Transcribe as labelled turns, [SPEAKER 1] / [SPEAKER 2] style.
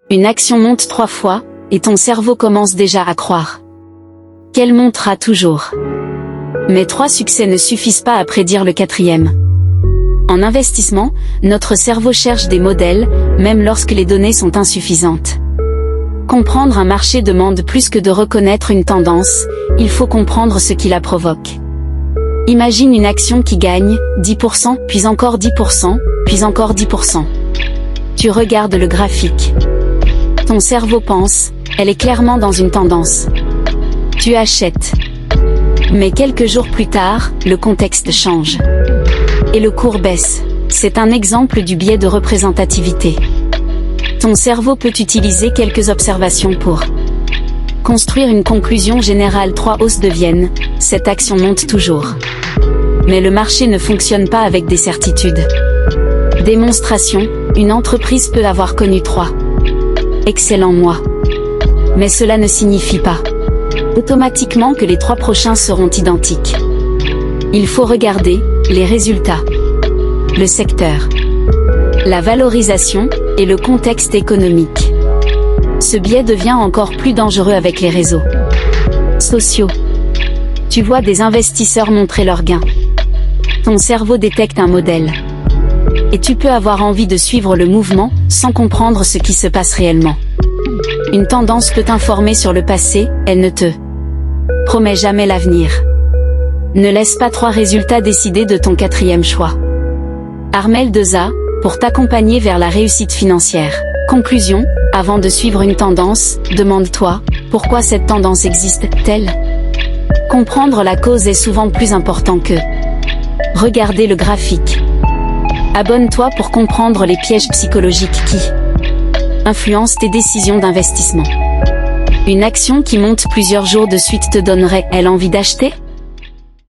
[SPEAKER 1] Une action monte 3 fois, et ton cerveau commence déjà à croire qu'elle montera toujours. Mais 3 succès ne suffisent pas à prédire le 4e. En investissement, notre cerveau cherche des modèles, même lorsque les données sont insuffisantes. Comprendre un marché demande plus que de reconnaître une tendance, il faut comprendre ce qui la provoque. Imagine une action qui gagne 10%, puis encore 10%, puis encore 10%. Tu regardes le graphique. Ton cerveau pense, elle est clairement dans une tendance. Tu achètes. Mais quelques jours plus tard, le contexte change. Et le cours baisse. C'est un exemple du biais de représentativité. Ton cerveau peut utiliser quelques observations pour construire une conclusion générale. 3 hausses deviennent, cette action monte toujours. Mais le marché ne fonctionne pas avec des certitudes. Démonstration, une entreprise peut avoir connu 3 excellents mois. Mais cela ne signifie pas automatiquement que les 3 prochains seront identiques. Il faut regarder les résultats, le secteur, la valorisation et le contexte économique. Ce biais devient encore plus dangereux avec les réseaux sociaux. Tu vois des investisseurs montrer leurs gains. Ton cerveau détecte un modèle. Et tu peux avoir envie de suivre le mouvement, sans comprendre ce qui se passe réellement. Une tendance peut t'informer sur le passé, elle ne te promet jamais l'avenir. Ne laisse pas 3 résultats décider de ton 4e choix. Armelle Deza, pour t'accompagner vers la réussite financière. Conclusion, avant de suivre une tendance, demande-toi, pourquoi cette tendance existe-t-elle? Comprendre la cause est souvent plus important que regarder le graphique. Abonne-toi pour comprendre les pièges psychologiques qui influencent tes décisions d'investissement. Une action qui monte plusieurs jours de suite te donnerait-elle envie d'acheter?